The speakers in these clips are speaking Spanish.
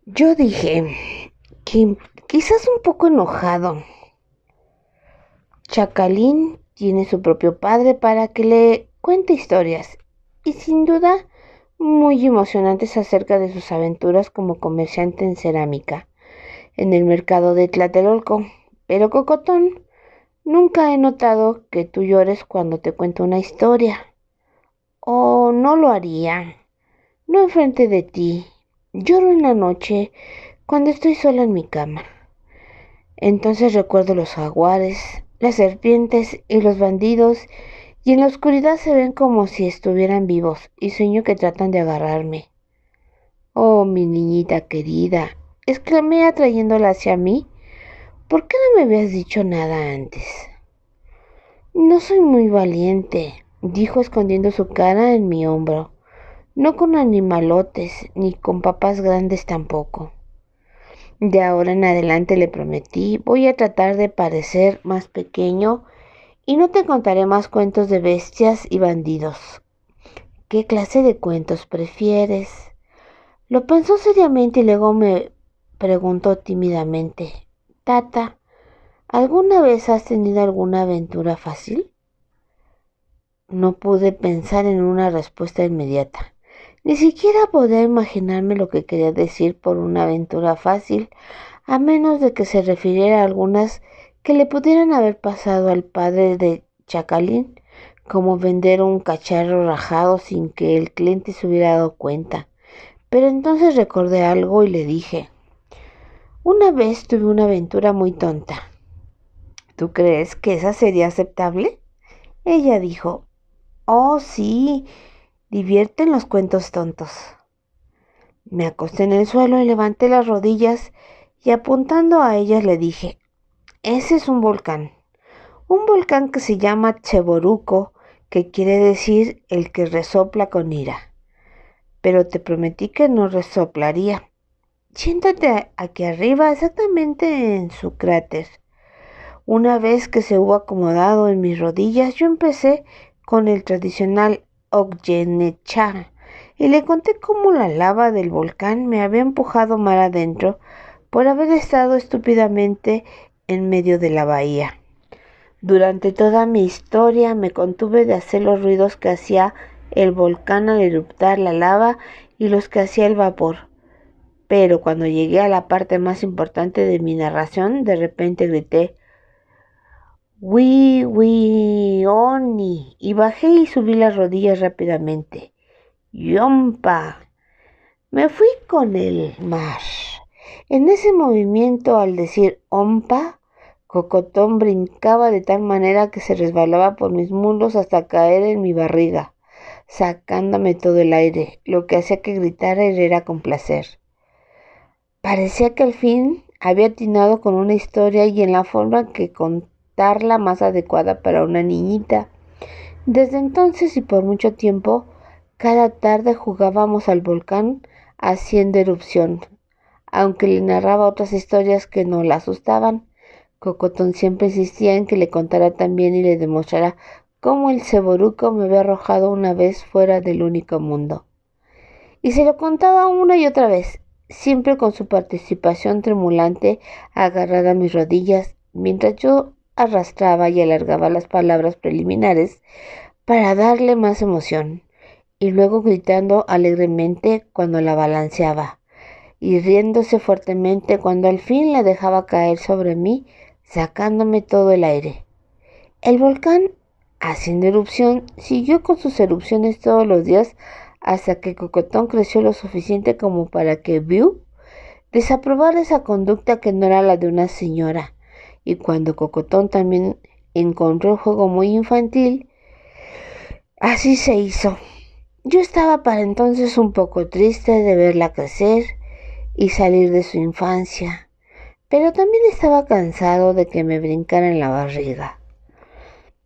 Yo dije que quizás un poco enojado. Chacalín tiene su propio padre para que le cuente historias y sin duda muy emocionantes acerca de sus aventuras como comerciante en cerámica en el mercado de Tlatelolco. Pero Cocotón, nunca he notado que tú llores cuando te cuento una historia. O no lo haría, no enfrente de ti. Lloro en la noche cuando estoy sola en mi cama. Entonces recuerdo los jaguares, las serpientes y los bandidos, y en la oscuridad se ven como si estuvieran vivos, y sueño que tratan de agarrarme. Oh, mi niñita querida, exclamé atrayéndola hacia mí. ¿Por qué no me habías dicho nada antes? No soy muy valiente, dijo escondiendo su cara en mi hombro. No con animalotes, ni con papas grandes tampoco. De ahora en adelante le prometí, voy a tratar de parecer más pequeño y no te contaré más cuentos de bestias y bandidos. ¿Qué clase de cuentos prefieres? Lo pensó seriamente y luego me preguntó tímidamente, Tata, ¿alguna vez has tenido alguna aventura fácil? No pude pensar en una respuesta inmediata. Ni siquiera podía imaginarme lo que quería decir por una aventura fácil, a menos de que se refiriera a algunas que le pudieran haber pasado al padre de Chacalín, como vender un cacharro rajado sin que el cliente se hubiera dado cuenta. Pero entonces recordé algo y le dije, una vez tuve una aventura muy tonta. ¿Tú crees que esa sería aceptable? Ella dijo, oh sí, divierten los cuentos tontos. Me acosté en el suelo y levanté las rodillas y apuntando a ellas le dije, ese es un volcán que se llama Cheboruco, que quiere decir el que resopla con ira. Pero te prometí que no resoplaría. Siéntate aquí arriba, exactamente en su cráter. Una vez que se hubo acomodado en mis rodillas, yo empecé con el tradicional Ogyenechá y le conté cómo la lava del volcán me había empujado mar adentro por haber estado estúpidamente en medio de la bahía. Durante toda mi historia me contuve de hacer los ruidos que hacía el volcán al eruptar la lava y los que hacía el vapor. Pero cuando llegué a la parte más importante de mi narración, de repente grité «Wi, wi, oni» y bajé y subí las rodillas rápidamente. ¡Yompa! Me fui con el mar. En ese movimiento, al decir ompa, Cocotón brincaba de tal manera que se resbalaba por mis muslos hasta caer en mi barriga, sacándome todo el aire, lo que hacía que gritara y riera con placer. Parecía que al fin había atinado con una historia y en la forma que contarla más adecuada para una niñita. Desde entonces y por mucho tiempo, cada tarde jugábamos al volcán haciendo erupción. Aunque le narraba otras historias que no la asustaban, Cocotón siempre insistía en que le contara también y le demostrara cómo el ceboruco me había arrojado una vez fuera del único mundo. Y se lo contaba una y otra vez, siempre con su participación tremulante agarrada a mis rodillas, mientras yo arrastraba y alargaba las palabras preliminares para darle más emoción, y luego gritando alegremente cuando la balanceaba, y riéndose fuertemente cuando al fin la dejaba caer sobre mí, sacándome todo el aire. El volcán, haciendo erupción, siguió con sus erupciones todos los días hasta que Cocotón creció lo suficiente como para que Biu desaprobara esa conducta que no era la de una señora. Y cuando Cocotón también encontró el juego muy infantil, así se hizo. Yo estaba para entonces un poco triste de verla crecer y salir de su infancia, pero también estaba cansado de que me brincara en la barriga.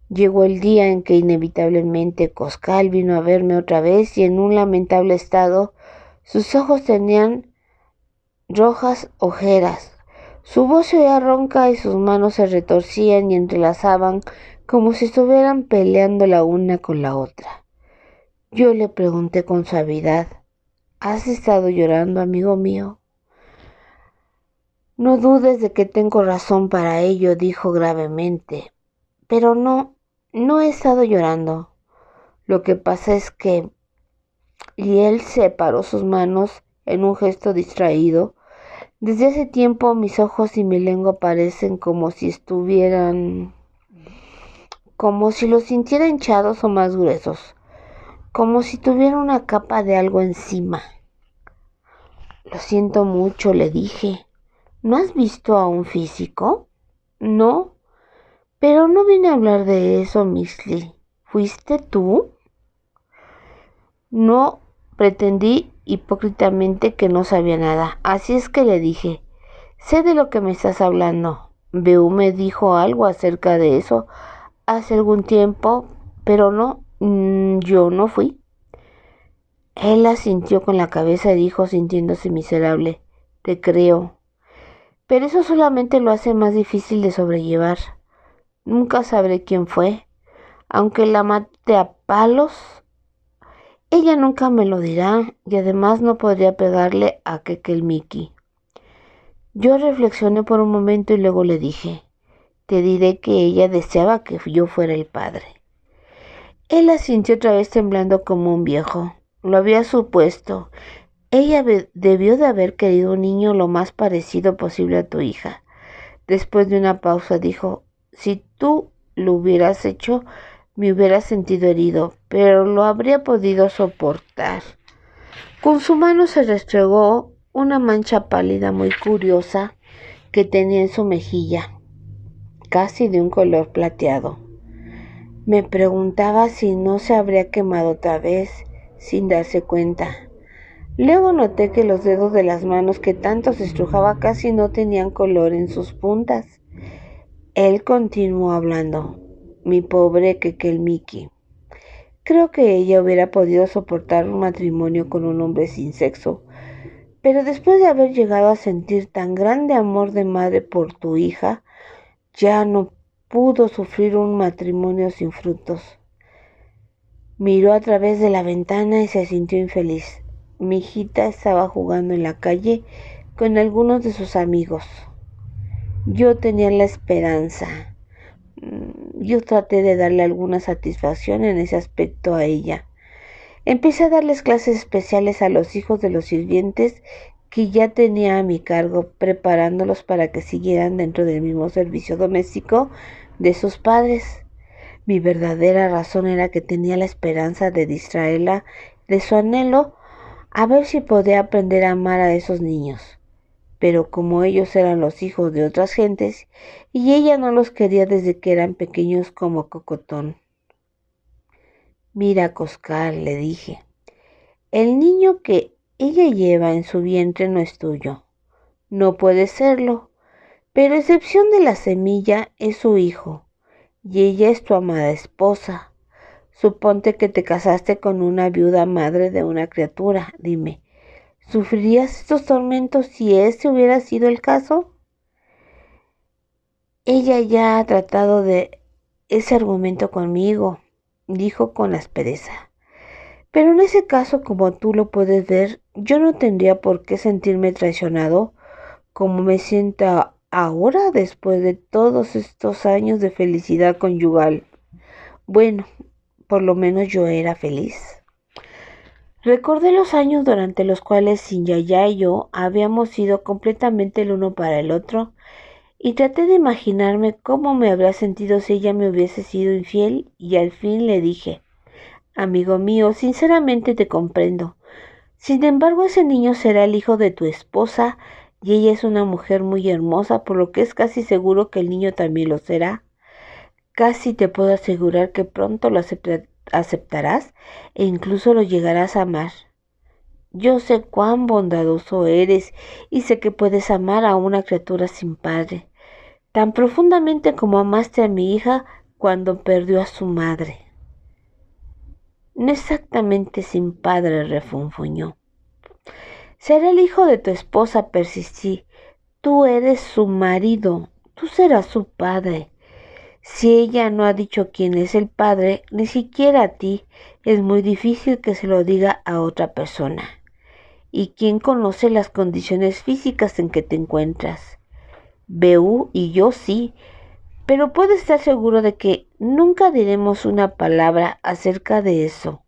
Llegó el día en que inevitablemente Coscal vino a verme otra vez y en un lamentable estado. Sus ojos tenían rojas ojeras, su voz se oía ronca y sus manos se retorcían y entrelazaban como si estuvieran peleando la una con la otra. Yo le pregunté con suavidad, ¿has estado llorando, amigo mío? No dudes de que tengo razón para ello, dijo gravemente. Pero no he estado llorando. Lo que pasa es que... Y él separó sus manos en un gesto distraído. Desde hace tiempo mis ojos y mi lengua parecen como si los sintiera hinchados o más gruesos, como si tuviera una capa de algo encima. Lo siento mucho, le dije. ¿No has visto a un físico? No, pero no vine a hablar de eso, Miss Lee. ¿Fuiste tú? No, pretendí hipócritamente que no sabía nada, así es que le dije, sé de lo que me estás hablando. Beú me dijo algo acerca de eso hace algún tiempo, pero no, yo no fui. Él asintió con la cabeza y dijo sintiéndose miserable, te creo, pero eso solamente lo hace más difícil de sobrellevar. Nunca sabré quién fue, aunque la mate a palos. Ella nunca me lo dirá y además no podría pegarle a Kekelmiki. Yo reflexioné por un momento y luego le dije, te diré que ella deseaba que yo fuera el padre. Él asintió otra vez temblando como un viejo. Lo había supuesto. Ella debió de haber querido un niño lo más parecido posible a tu hija. Después de una pausa dijo, si tú lo hubieras hecho, me hubiera sentido herido, pero lo habría podido soportar. Con su mano se restregó una mancha pálida muy curiosa que tenía en su mejilla, casi de un color plateado. Me preguntaba si no se habría quemado otra vez, sin darse cuenta. Luego noté que los dedos de las manos que tanto se estrujaba casi no tenían color en sus puntas. Él continuó hablando. Mi pobre Kekelmiki. Creo que ella hubiera podido soportar un matrimonio con un hombre sin sexo, pero después de haber llegado a sentir tan grande amor de madre por tu hija, ya no pudo sufrir un matrimonio sin frutos. Miró a través de la ventana y se sintió infeliz. Mi hijita estaba jugando en la calle con algunos de sus amigos. Yo tenía la esperanza. Yo traté de darle alguna satisfacción en ese aspecto a ella. Empecé a darles clases especiales a los hijos de los sirvientes que ya tenía a mi cargo, preparándolos para que siguieran dentro del mismo servicio doméstico de sus padres. Mi verdadera razón era que tenía la esperanza de distraerla de su anhelo a ver si podía aprender a amar a esos niños. Pero como ellos eran los hijos de otras gentes y ella no los quería desde que eran pequeños como Cocotón. Mira, Coscal, le dije, el niño que ella lleva en su vientre no es tuyo. No puede serlo, pero a excepción de la semilla es su hijo, y ella es tu amada esposa. Suponte que te casaste con una viuda madre de una criatura. Dime, ¿sufrirías estos tormentos si ese hubiera sido el caso? Ella ya ha tratado de ese argumento conmigo, dijo con aspereza. Pero en ese caso, como tú lo puedes ver, yo no tendría por qué sentirme traicionado como me siento ahora después de todos estos años de felicidad conyugal. Bueno, por lo menos yo era feliz. Recordé los años durante los cuales sin Yaya y yo habíamos sido completamente el uno para el otro y traté de imaginarme cómo me habría sentido si ella me hubiese sido infiel y al fin le dije, amigo mío, sinceramente te comprendo. Sin embargo, ese niño será el hijo de tu esposa y ella es una mujer muy hermosa, por lo que es casi seguro que el niño también lo será. Casi te puedo asegurar que pronto lo aceptarás e incluso lo llegarás a amar. Yo sé cuán bondadoso eres y sé que puedes amar a una criatura sin padre, tan profundamente como amaste a mi hija cuando perdió a su madre. No exactamente sin padre, refunfuñó. Será el hijo de tu esposa, persistí. Tú eres su marido, tú serás su padre. Si ella no ha dicho quién es el padre, ni siquiera a ti, es muy difícil que se lo diga a otra persona. ¿Y quién conoce las condiciones físicas en que te encuentras? Beú y yo sí, pero puede estar seguro de que nunca diremos una palabra acerca de eso.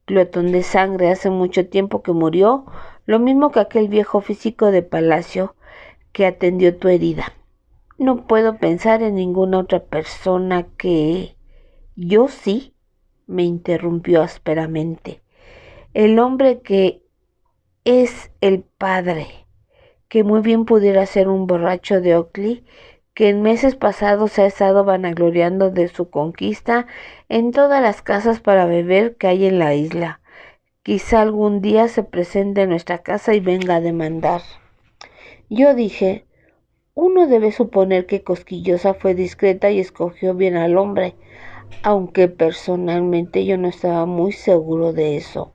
Glotón de sangre hace mucho tiempo que murió, lo mismo que aquel viejo físico de palacio que atendió tu herida. No puedo pensar en ninguna otra persona que... Yo sí, me interrumpió ásperamente. El hombre que es el padre, que muy bien pudiera ser un borracho de Oakley, que en meses pasados se ha estado vanagloriando de su conquista en todas las casas para beber que hay en la isla. Quizá algún día se presente en nuestra casa y venga a demandar. Yo dije, uno debe suponer que Cosquillosa fue discreta y escogió bien al hombre, aunque personalmente yo no estaba muy seguro de eso.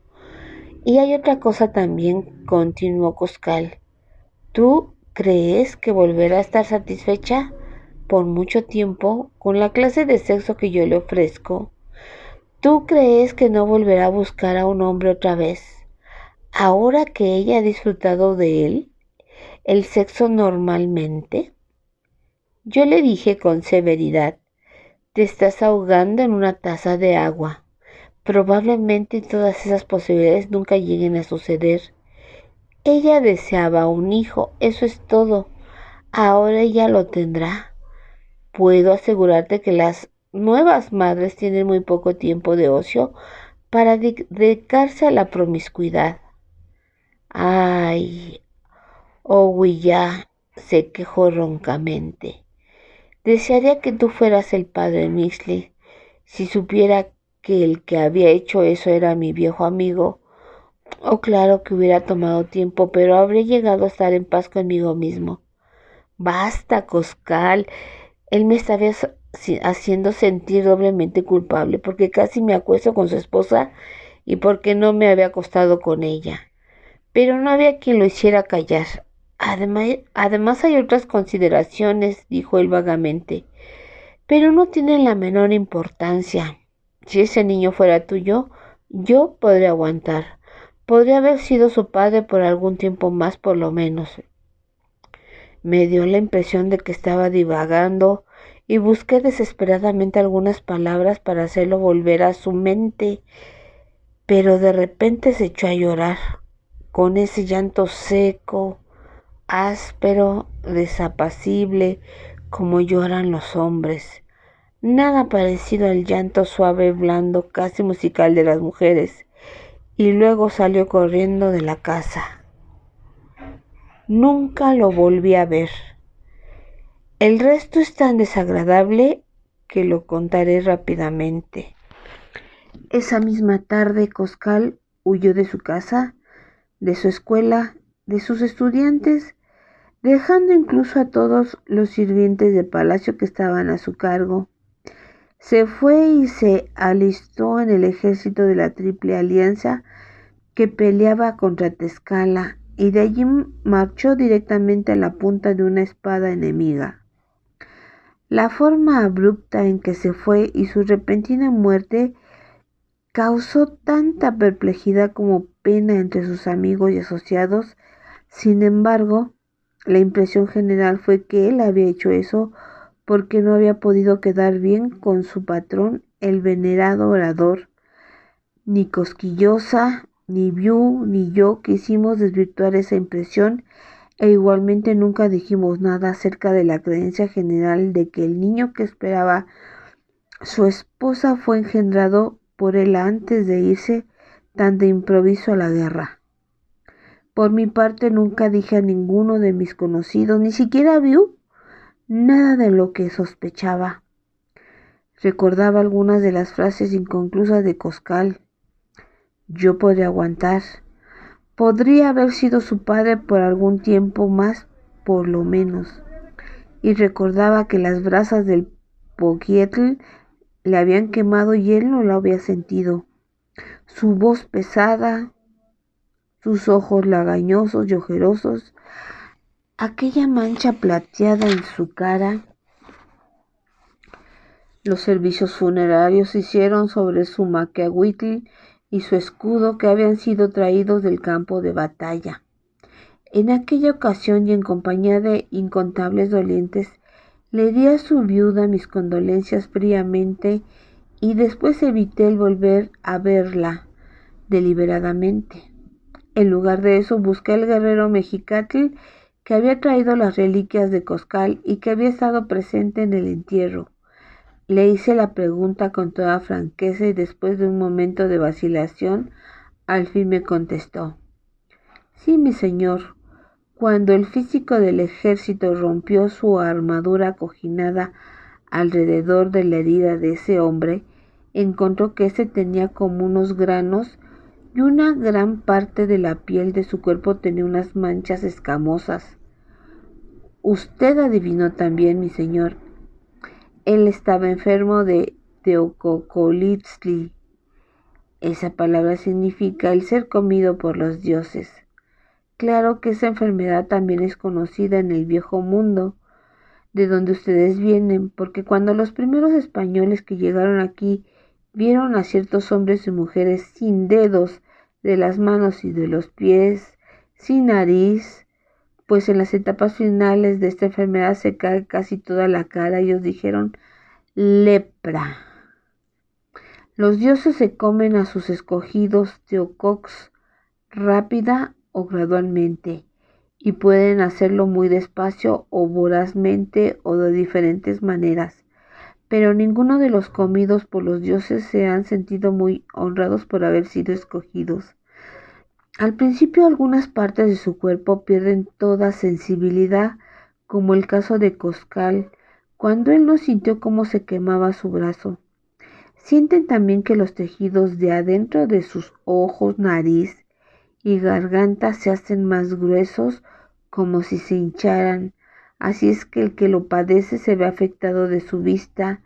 Y hay otra cosa también, continuó Coscal. ¿Tú crees que volverá a estar satisfecha por mucho tiempo con la clase de sexo que yo le ofrezco? ¿Tú crees que no volverá a buscar a un hombre otra vez, ahora que ella ha disfrutado de él, el sexo normalmente? Yo le dije con severidad, te estás ahogando en una taza de agua. Probablemente todas esas posibilidades nunca lleguen a suceder. Ella deseaba un hijo, eso es todo. Ahora ella lo tendrá. Puedo asegurarte que las nuevas madres tienen muy poco tiempo de ocio para dedicarse a la promiscuidad. Ay, ya se quejó roncamente. Desearía que tú fueras el padre Mixley. Si supiera que el que había hecho eso era mi viejo amigo, claro que hubiera tomado tiempo, pero habría llegado a estar en paz conmigo mismo. Basta, Coscal. Él me estaba haciendo sentir doblemente culpable porque casi me acuesto con su esposa y porque no me había acostado con ella. Pero no había quien lo hiciera callar. Además hay otras consideraciones, dijo él vagamente, pero no tienen la menor importancia. Si ese niño fuera tuyo, yo podría aguantar. Podría haber sido su padre por algún tiempo más por lo menos. Me dio la impresión de que estaba divagando y busqué desesperadamente algunas palabras para hacerlo volver a su mente, pero de repente se echó a llorar, con ese llanto seco, áspero, desapacible, como lloran los hombres. Nada parecido al llanto suave, blando, casi musical de las mujeres, y luego salió corriendo de la casa. Nunca lo volví a ver. El resto es tan desagradable que lo contaré rápidamente. Esa misma tarde Coscal huyó de su casa, de su escuela, de sus estudiantes, dejando incluso a todos los sirvientes de palacio que estaban a su cargo. Se fue y se alistó en el ejército de la Triple Alianza que peleaba contra Tezcala, y de allí marchó directamente a la punta de una espada enemiga. La forma abrupta en que se fue y su repentina muerte causó tanta perplejidad como pena entre sus amigos y asociados. Sin embargo, la impresión general fue que él había hecho eso porque no había podido quedar bien con su patrón, el venerado orador. Ni Cosquillosa, ni Biu, ni yo quisimos desvirtuar esa impresión, e igualmente nunca dijimos nada acerca de la creencia general de que el niño que esperaba su esposa fue engendrado por él antes de irse tan de improviso a la guerra. Por mi parte nunca dije a ninguno de mis conocidos, ni siquiera a Biu, nada de lo que sospechaba. Recordaba algunas de las frases inconclusas de Coscal. Yo podría aguantar. Podría haber sido su padre por algún tiempo más, por lo menos. Y recordaba que las brasas del Poquietl le habían quemado y él no lo había sentido. Su voz pesada, sus ojos lagañosos y ojerosos, aquella mancha plateada en su cara. Los servicios funerarios se hicieron sobre su macahuitl y su escudo que habían sido traídos del campo de batalla. En aquella ocasión y en compañía de incontables dolientes, le di a su viuda mis condolencias fríamente y después evité el volver a verla deliberadamente. En lugar de eso, busqué al guerrero Mexicatl que había traído las reliquias de Coscal y que había estado presente en el entierro. Le hice la pregunta con toda franqueza y después de un momento de vacilación, al fin me contestó: sí, mi señor. Cuando el físico del ejército rompió su armadura cojinada alrededor de la herida de ese hombre, encontró que éste tenía como unos granos y una gran parte de la piel de su cuerpo tenía unas manchas escamosas. Usted adivinó también, mi señor. Él estaba enfermo de Teococolitzli. Esa palabra significa el ser comido por los dioses. Claro que esa enfermedad también es conocida en el viejo mundo, de donde ustedes vienen, porque cuando los primeros españoles que llegaron aquí vieron a ciertos hombres y mujeres sin dedos de las manos y de los pies, sin nariz, pues en las etapas finales de esta enfermedad se cae casi toda la cara, ellos dijeron lepra. Los dioses se comen a sus escogidos teococs rápida o gradualmente, y pueden hacerlo muy despacio o vorazmente o de diferentes maneras, pero ninguno de los comidos por los dioses se han sentido muy honrados por haber sido escogidos. Al principio algunas partes de su cuerpo pierden toda sensibilidad, como el caso de Coscal, cuando él no sintió cómo se quemaba su brazo. Sienten también que los tejidos de adentro de sus ojos, nariz y garganta se hacen más gruesos, como si se hincharan. Así es que el que lo padece se ve afectado de su vista.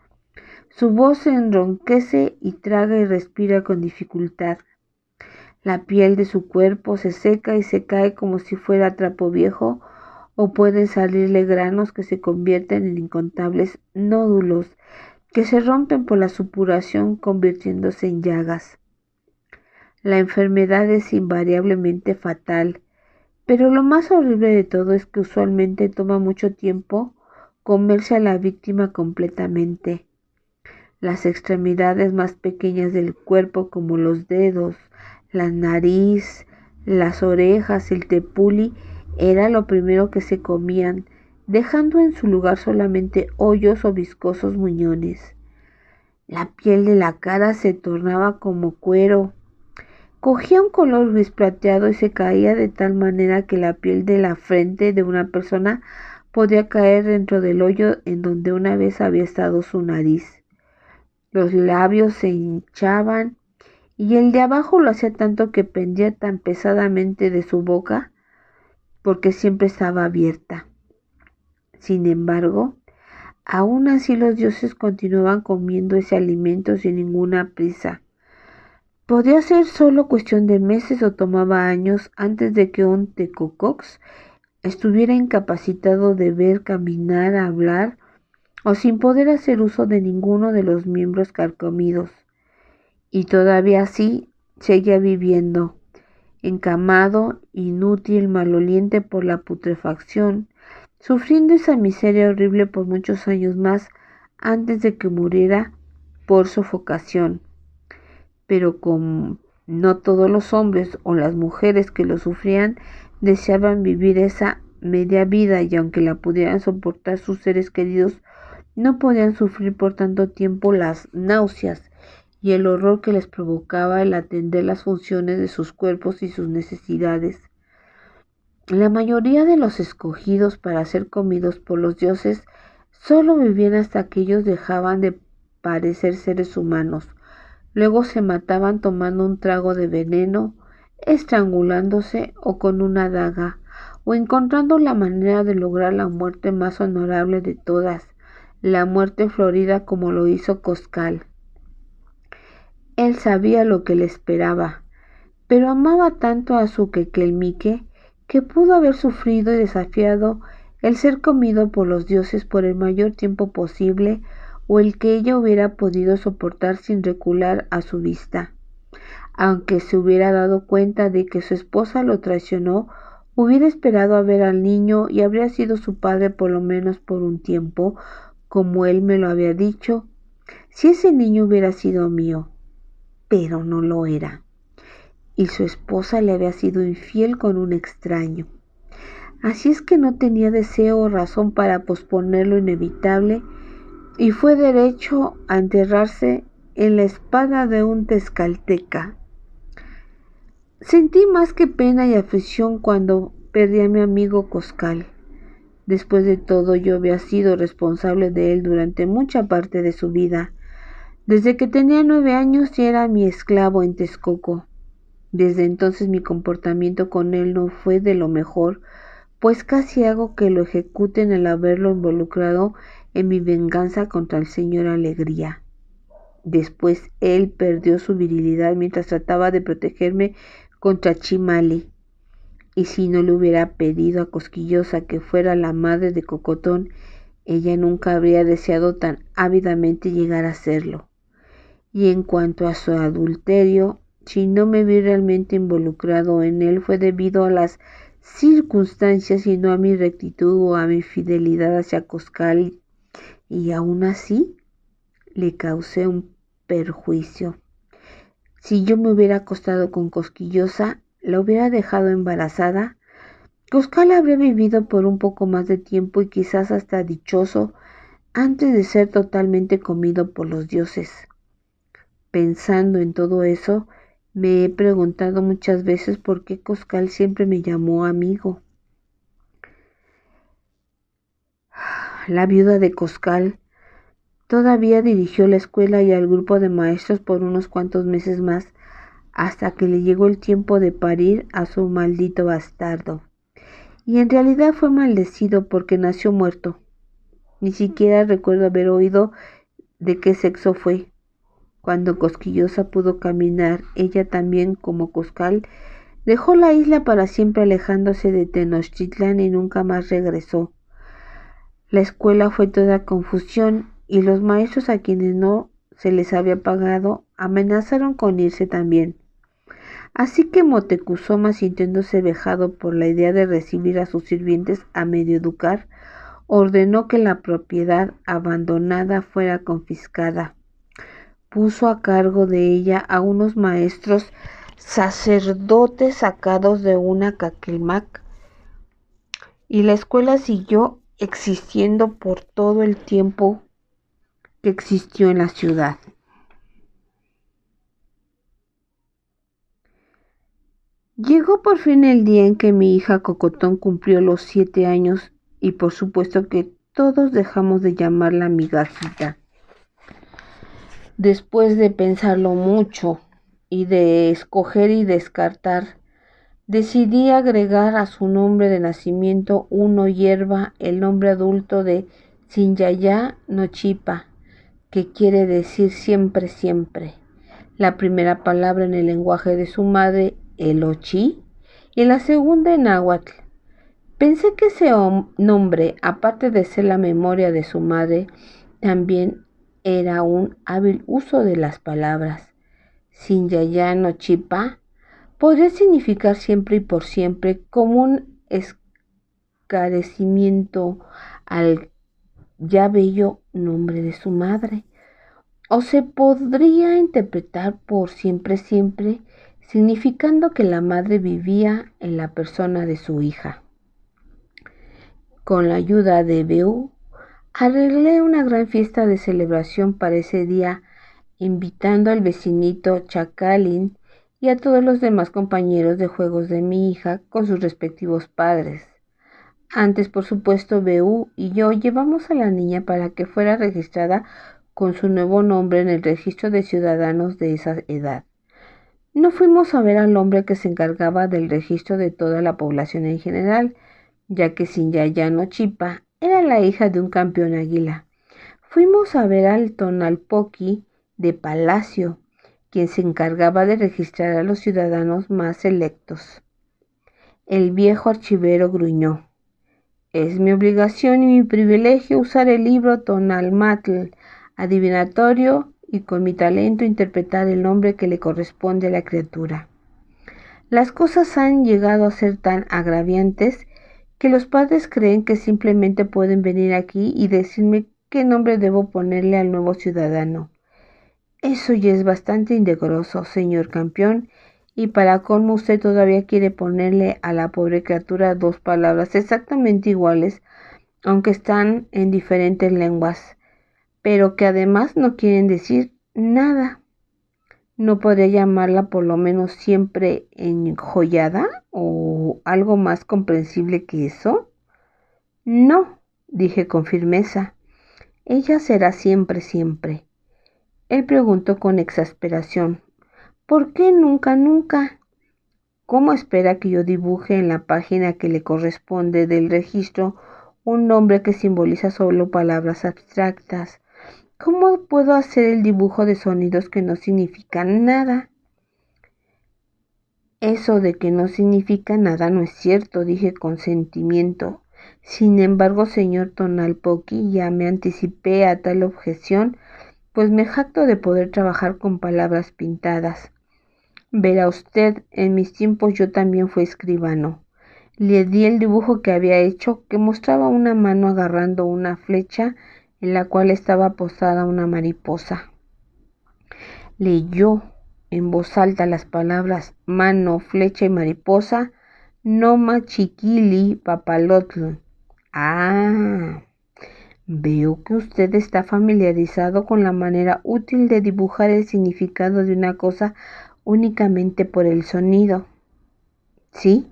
Su voz se enronquece y traga y respira con dificultad. La piel de su cuerpo se seca y se cae como si fuera trapo viejo, o pueden salirle granos que se convierten en incontables nódulos que se rompen por la supuración convirtiéndose en llagas. La enfermedad es invariablemente fatal, pero lo más horrible de todo es que usualmente toma mucho tiempo comerse a la víctima completamente. Las extremidades más pequeñas del cuerpo, como los dedos, la nariz, las orejas, el tepuli, era lo primero que se comían, dejando en su lugar solamente hoyos o viscosos muñones. La piel de la cara se tornaba como cuero. Cogía un color gris plateado y se caía de tal manera que la piel de la frente de una persona podía caer dentro del hoyo en donde una vez había estado su nariz. Los labios se hinchaban y el de abajo lo hacía tanto que pendía tan pesadamente de su boca porque siempre estaba abierta. Sin embargo, aún así los dioses continuaban comiendo ese alimento sin ninguna prisa. Podía ser solo cuestión de meses o tomaba años antes de que un tecocox estuviera incapacitado de ver, caminar, hablar o sin poder hacer uso de ninguno de los miembros carcomidos. Y todavía así seguía viviendo, encamado, inútil, maloliente por la putrefacción, sufriendo esa miseria horrible por muchos años más antes de que muriera por sofocación. Pero como no todos los hombres o las mujeres que lo sufrían deseaban vivir esa media vida y aunque la pudieran soportar sus seres queridos, no podían sufrir por tanto tiempo las náuseas y el horror que les provocaba el atender las funciones de sus cuerpos y sus necesidades. La mayoría de los escogidos para ser comidos por los dioses solo vivían hasta que ellos dejaban de parecer seres humanos. Luego se mataban tomando un trago de veneno, estrangulándose o con una daga, o encontrando la manera de lograr la muerte más honorable de todas, la muerte florida como lo hizo Coscal. Él sabía lo que le esperaba, pero amaba tanto a su Quequelmique que pudo haber sufrido y desafiado el ser comido por los dioses por el mayor tiempo posible o el que ella hubiera podido soportar sin recular a su vista, aunque se hubiera dado cuenta de que su esposa lo traicionó Hubiera esperado a ver al niño y habría sido su padre por lo menos por un tiempo, como él me lo había dicho, si ese niño hubiera sido mío, pero no lo era. Y su esposa le había sido infiel con un extraño. Así es que no tenía deseo o razón para posponer lo inevitable y fue derecho a enterrarse en la espada de un tezcalteca. Sentí más que pena y aflicción cuando perdí a mi amigo Coscal. Después de todo, yo había sido responsable de él durante mucha parte de su vida. Desde que tenía 9 años ya era mi esclavo en Texcoco. Desde entonces mi comportamiento con él no fue de lo mejor, pues casi hago que lo ejecuten al haberlo involucrado en mi venganza contra el señor Alegría. Después él perdió su virilidad mientras trataba de protegerme contra Chimali. Y si no le hubiera pedido a Cosquillosa que fuera la madre de Cocotón, ella nunca habría deseado tan ávidamente llegar a serlo. Y en cuanto a su adulterio, si no me vi realmente involucrado en él fue debido a las circunstancias y no a mi rectitud o a mi fidelidad hacia Coscal, y aún así le causé un perjuicio. Si yo me hubiera acostado con Cosquillosa, la hubiera dejado embarazada, Coscal habría vivido por un poco más de tiempo y quizás hasta dichoso antes de ser totalmente comido por los dioses. Pensando en todo eso, me he preguntado muchas veces por qué Coscal siempre me llamó amigo. La viuda de Coscal todavía dirigió la escuela y al grupo de maestros por unos cuantos meses más, hasta que le llegó el tiempo de parir a su maldito bastardo. Y en realidad fue maldecido porque nació muerto. Ni siquiera recuerdo haber oído de qué sexo fue. Cuando Cosquillosa pudo caminar, ella también, como Coscal, dejó la isla para siempre alejándose de Tenochtitlán y nunca más regresó. La escuela fue toda confusión y los maestros a quienes no se les había pagado amenazaron con irse también. Así que Moctezuma, sintiéndose vejado por la idea de recibir a sus sirvientes a medio educar, ordenó que la propiedad abandonada fuera confiscada. Puso a cargo de ella a unos maestros sacerdotes sacados de una caquilmac, y la escuela siguió existiendo por todo el tiempo que existió en la ciudad. Llegó por fin el día en que mi hija Cocotón cumplió los 7 años y por supuesto que todos dejamos de llamarla migajita. Después de pensarlo mucho y de escoger y descartar, decidí agregar a su nombre de nacimiento uno hierba el nombre adulto de Sinyaya Nochipa, que quiere decir siempre, siempre. La primera palabra en el lenguaje de su madre, el Ochi, y la segunda en náhuatl. Pensé que ese nombre, aparte de ser la memoria de su madre, también era un hábil uso de las palabras. Sinyaya Nochipa podría significar siempre y por siempre, como un esclarecimiento al ya bello nombre de su madre. O se podría interpretar por siempre, siempre, significando que la madre vivía en la persona de su hija. Con la ayuda de Beú, arreglé una gran fiesta de celebración para ese día, invitando al vecinito Chacalín y a todos los demás compañeros de juegos de mi hija con sus respectivos padres. Antes, por supuesto, Beú y yo llevamos a la niña para que fuera registrada con su nuevo nombre en el registro de ciudadanos de esa edad. No fuimos a ver al hombre que se encargaba del registro de toda la población en general, ya que Sinyaya Nochipa era la hija de un campeón águila. Fuimos a ver al Tonalpoqui de Palacio, quien se encargaba de registrar a los ciudadanos más selectos. El viejo archivero gruñó: «Es mi obligación y mi privilegio usar el libro Tonalmatl adivinatorio y con mi talento interpretar el nombre que le corresponde a la criatura». Las cosas han llegado a ser tan agraviantes que los padres creen que simplemente pueden venir aquí y decirme qué nombre debo ponerle al nuevo ciudadano. Eso ya es bastante indecoroso, señor campeón, y para colmo usted todavía quiere ponerle a la pobre criatura 2 palabras exactamente iguales, aunque están en diferentes lenguas, pero que además no quieren decir nada. ¿No podría llamarla por lo menos siempre enjollada o algo más comprensible que eso? No, dije con firmeza. Ella será siempre, siempre. Él preguntó con exasperación. ¿Por qué nunca, nunca? ¿Cómo espera que yo dibuje en la página que le corresponde del registro un nombre que simboliza solo palabras abstractas? ¿Cómo puedo hacer el dibujo de sonidos que no significan nada? Eso de que no significa nada no es cierto, dije con sentimiento. Sin embargo, señor Tonalpoqui, ya me anticipé a tal objeción, pues me jacto de poder trabajar con palabras pintadas. Verá usted, en mis tiempos yo también fui escribano. Le di el dibujo que había hecho, que mostraba una mano agarrando una flecha en la cual estaba posada una mariposa. Leyó en voz alta las palabras mano, flecha y mariposa, Noma Chiquili Papalotl. Ah, veo que usted está familiarizado con la manera útil de dibujar el significado de una cosa únicamente por el sonido. ¿Sí?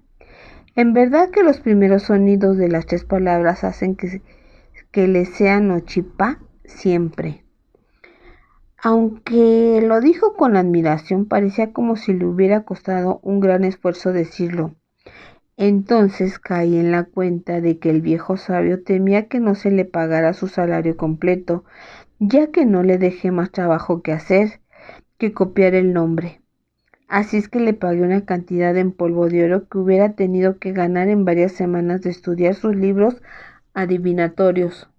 En verdad que los primeros sonidos de las 3 palabras hacen que le sea Nochipa siempre. Aunque lo dijo con admiración, parecía como si le hubiera costado un gran esfuerzo decirlo. Entonces caí en la cuenta de que el viejo sabio temía que no se le pagara su salario completo, ya que no le dejé más trabajo que hacer que copiar el nombre. Así es que le pagué una cantidad en polvo de oro que hubiera tenido que ganar en varias semanas de estudiar sus libros adivinatorios.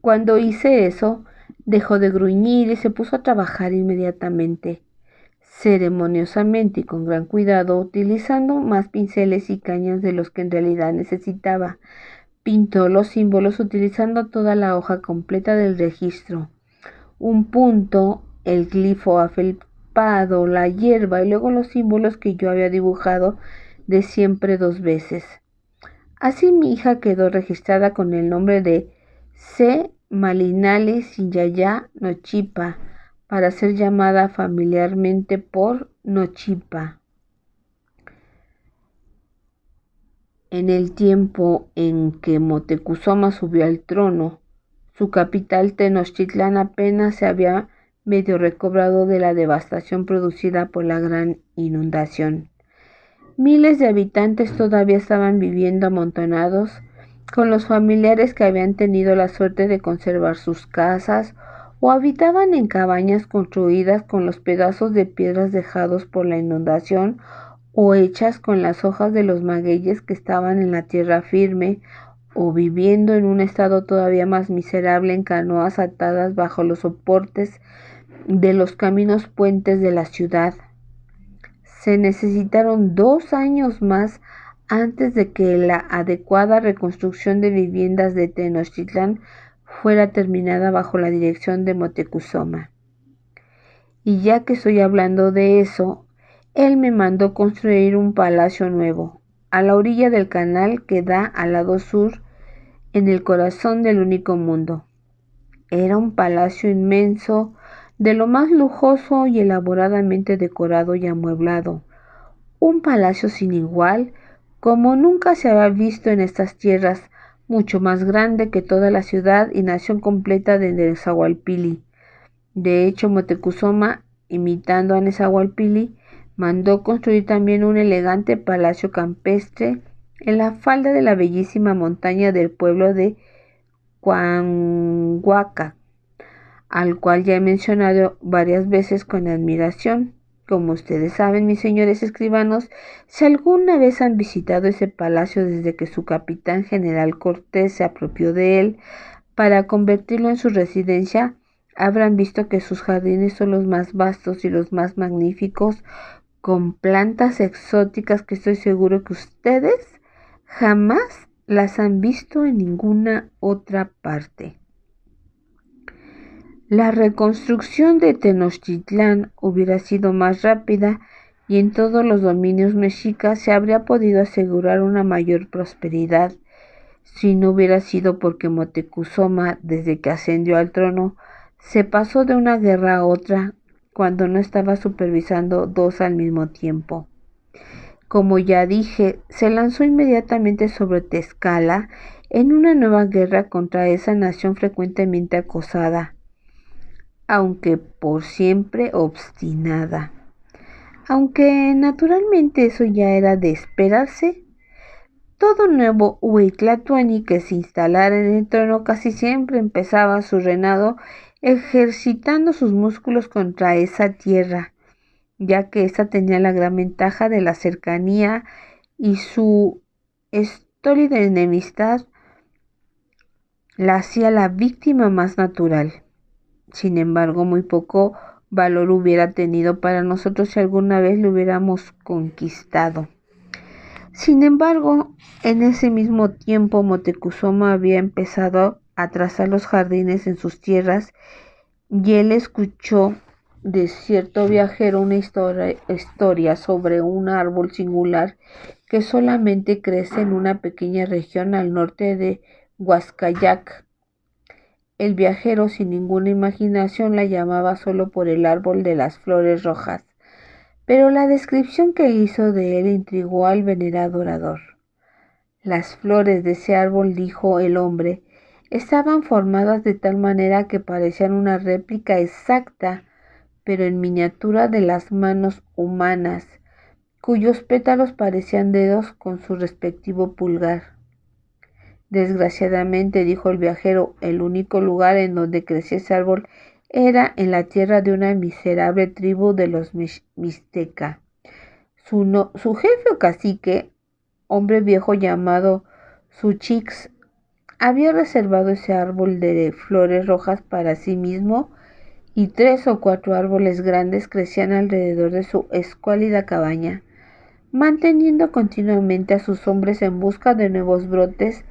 Cuando hice eso, dejó de gruñir y se puso a trabajar inmediatamente, ceremoniosamente y con gran cuidado, utilizando más pinceles y cañas de los que en realidad necesitaba. Pintó los símbolos utilizando toda la hoja completa del registro, un punto, el glifo afelpado, la hierba y luego los símbolos que yo había dibujado de siempre 2 veces. Así mi hija quedó registrada con el nombre de C. Malinali Sinyaya Nochipa, para ser llamada familiarmente por Nochipa. En el tiempo en que Moctezuma subió al trono, su capital Tenochtitlán apenas se había medio recobrado de la devastación producida por la gran inundación. Miles de habitantes todavía estaban viviendo amontonados con los familiares que habían tenido la suerte de conservar sus casas o habitaban en cabañas construidas con los pedazos de piedras dejados por la inundación o hechas con las hojas de los magueyes que estaban en la tierra firme, o viviendo en un estado todavía más miserable en canoas atadas bajo los soportes de los caminos puentes de la ciudad. Se necesitaron 2 años más antes de que la adecuada reconstrucción de viviendas de Tenochtitlán fuera terminada bajo la dirección de Moctezuma. Y ya que estoy hablando de eso, él me mandó construir un palacio nuevo, a la orilla del canal que da al lado sur, en el corazón del único mundo. Era un palacio inmenso, de lo más lujoso y elaboradamente decorado y amueblado. Un palacio sin igual, como nunca se había visto en estas tierras, mucho más grande que toda la ciudad y nación completa de Nezahualpilli. De hecho, Moctezuma, imitando a Nezahualpilli, mandó construir también un elegante palacio campestre en la falda de la bellísima montaña del pueblo de Coanhuaca, al cual ya he mencionado varias veces con admiración. Como ustedes saben, mis señores escribanos, si alguna vez han visitado ese palacio desde que su capitán general Cortés se apropió de él para convertirlo en su residencia, habrán visto que sus jardines son los más vastos y los más magníficos, con plantas exóticas que estoy seguro que ustedes jamás las han visto en ninguna otra parte. La reconstrucción de Tenochtitlán hubiera sido más rápida y en todos los dominios mexicas se habría podido asegurar una mayor prosperidad si no hubiera sido porque Moctezuma, desde que ascendió al trono, se pasó de una guerra a otra cuando no estaba supervisando dos al mismo tiempo. Como ya dije, se lanzó inmediatamente sobre Tlaxcala en una nueva guerra contra esa nación frecuentemente acosada, aunque por siempre obstinada. Aunque naturalmente eso ya era de esperarse, todo nuevo Huitlatuani que se instalara en el trono casi siempre empezaba su reinado ejercitando sus músculos contra esa tierra, ya que ésta tenía la gran ventaja de la cercanía y su estólida enemistad la hacía la víctima más natural. Sin embargo, muy poco valor hubiera tenido para nosotros si alguna vez lo hubiéramos conquistado. Sin embargo, en ese mismo tiempo Moctezuma había empezado a trazar los jardines en sus tierras y él escuchó de cierto viajero una historia sobre un árbol singular que solamente crece en una pequeña región al norte de Huascayac. El viajero, sin ninguna imaginación, la llamaba solo por el árbol de las flores rojas, pero la descripción que hizo de él intrigó al venerado orador. Las flores de ese árbol, dijo el hombre, estaban formadas de tal manera que parecían una réplica exacta, pero en miniatura, de las manos humanas, cuyos pétalos parecían dedos con su respectivo pulgar. Desgraciadamente, dijo el viajero, el único lugar en donde crecía ese árbol era en la tierra de una miserable tribu de los Mixteca. Su jefe o cacique, hombre viejo llamado Suchix, había reservado ese árbol de flores rojas para sí mismo, y 3 o 4 árboles grandes crecían alrededor de su escuálida cabaña, manteniendo continuamente a sus hombres en busca de nuevos brotes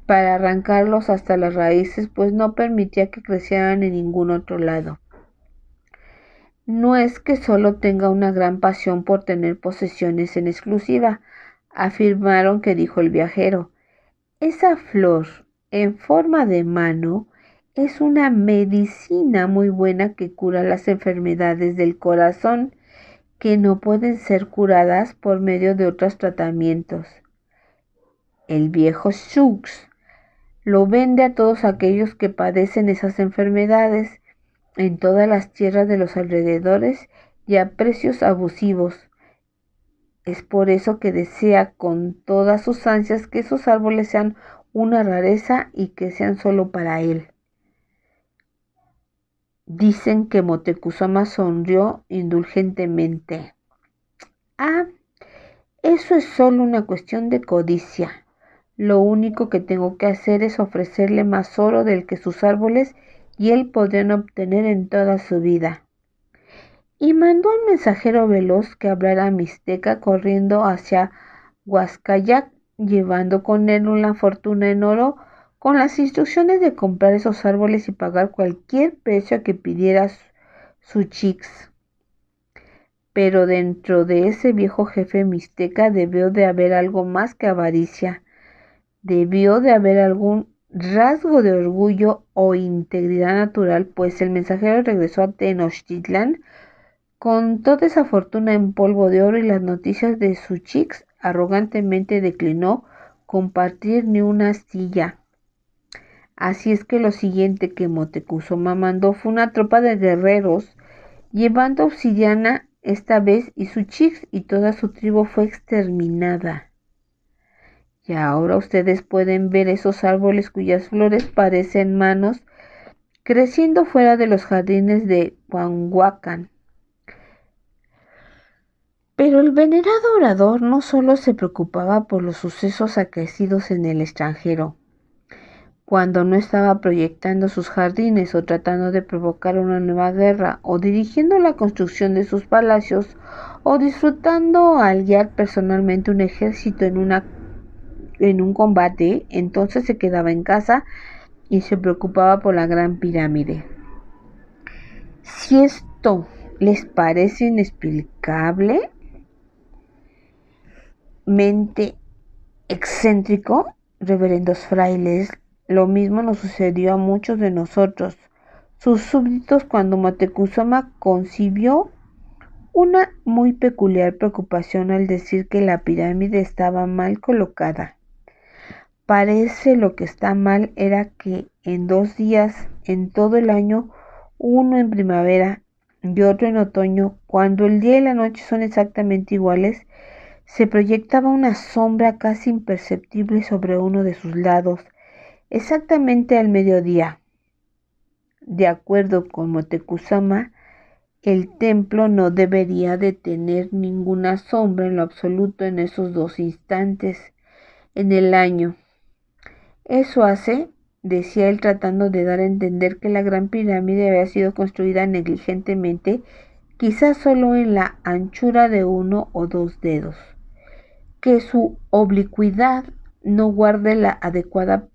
para arrancarlos hasta las raíces, pues no permitía que crecieran en ningún otro lado. No es que solo tenga una gran pasión por tener posesiones en exclusiva, afirmaron que dijo el viajero. Esa flor en forma de mano es una medicina muy buena que cura las enfermedades del corazón que no pueden ser curadas por medio de otros tratamientos. El viejo Shux lo vende a todos aquellos que padecen esas enfermedades en todas las tierras de los alrededores y a precios abusivos. Es por eso que desea con todas sus ansias que esos árboles sean una rareza y que sean solo para él. Dicen que Moctezuma sonrió indulgentemente. Ah, eso es solo una cuestión de codicia. Lo único que tengo que hacer es ofrecerle más oro del que sus árboles y él podrían obtener en toda su vida. Y mandó a un mensajero veloz que hablara mixteca corriendo hacia Huascayac, llevando con él una fortuna en oro, con las instrucciones de comprar esos árboles y pagar cualquier precio que pidiera su Chix. Pero dentro de ese viejo jefe mixteca debió de haber algo más que avaricia. Debió de haber algún rasgo de orgullo o integridad natural, pues el mensajero regresó a Tenochtitlán con toda esa fortuna en polvo de oro y las noticias de su Chix. Arrogantemente declinó compartir ni una astilla. Así es que lo siguiente que Moctezuma mandó fue una tropa de guerreros llevando obsidiana esta vez, y su Chix y toda su tribu fue exterminada. Y ahora ustedes pueden ver esos árboles cuyas flores parecen manos creciendo fuera de los jardines de Huanhuacán. Pero el venerado orador no solo se preocupaba por los sucesos acaecidos en el extranjero, cuando no estaba proyectando sus jardines o tratando de provocar una nueva guerra o dirigiendo la construcción de sus palacios o disfrutando al guiar personalmente un ejército en un combate, entonces se quedaba en casa y se preocupaba por la Gran Pirámide. Si esto les parece inexplicable, mente excéntrico, reverendos frailes, lo mismo nos sucedió a muchos de nosotros, sus súbditos, cuando Moctezuma concibió una muy peculiar preocupación al decir que la pirámide estaba mal colocada. Parece lo que está mal era que en 2 días en todo el año, uno en primavera y otro en otoño, cuando el día y la noche son exactamente iguales, se proyectaba una sombra casi imperceptible sobre uno de sus lados, exactamente al mediodía. De acuerdo con Moctezuma, el templo no debería de tener ninguna sombra en lo absoluto en esos 2 instantes en el año. Eso hace, decía él, tratando de dar a entender que la Gran Pirámide había sido construida negligentemente, quizás solo en la anchura de 1 o 2 dedos, que su oblicuidad no guarde la adecuada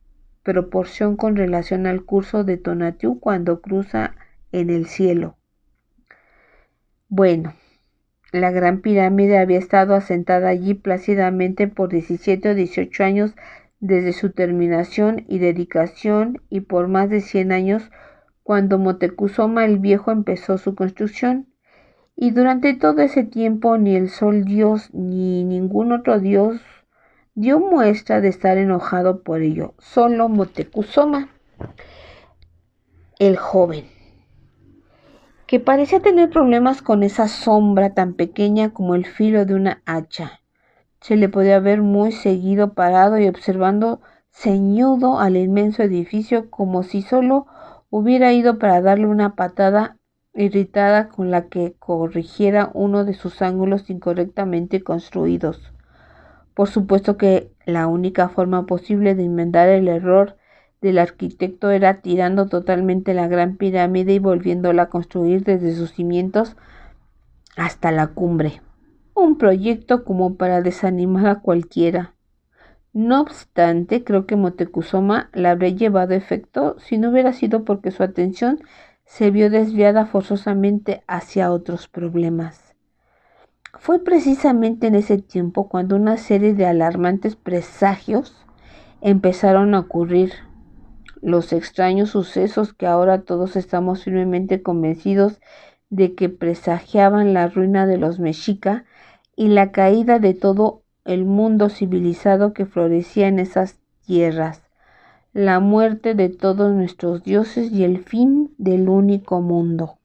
proporción con relación al curso de Tonatiuh cuando cruza en el cielo. Bueno, la Gran Pirámide había estado asentada allí plácidamente por 17 o 18 años desde su terminación y dedicación, y por más de 100 años cuando Moctezuma el Viejo empezó su construcción. Y durante todo ese tiempo ni el Sol Dios ni ningún otro dios dio muestra de estar enojado por ello. Solo Moctezuma, el joven, que parecía tener problemas con esa sombra tan pequeña como el filo de una hacha. Se le podía ver muy seguido parado y observando ceñudo al inmenso edificio, como si solo hubiera ido para darle una patada irritada con la que corrigiera uno de sus ángulos incorrectamente construidos. Por supuesto que la única forma posible de enmendar el error del arquitecto era tirando totalmente la Gran Pirámide y volviéndola a construir desde sus cimientos hasta la cumbre. Un proyecto como para desanimar a cualquiera. No obstante, creo que Moctezuma la habría llevado a efecto si no hubiera sido porque su atención se vio desviada forzosamente hacia otros problemas. Fue precisamente en ese tiempo cuando una serie de alarmantes presagios empezaron a ocurrir. Los extraños sucesos que ahora todos estamos firmemente convencidos de que presagiaban la ruina de los mexica y la caída de todo el mundo civilizado que florecía en esas tierras, la muerte de todos nuestros dioses y el fin del único mundo.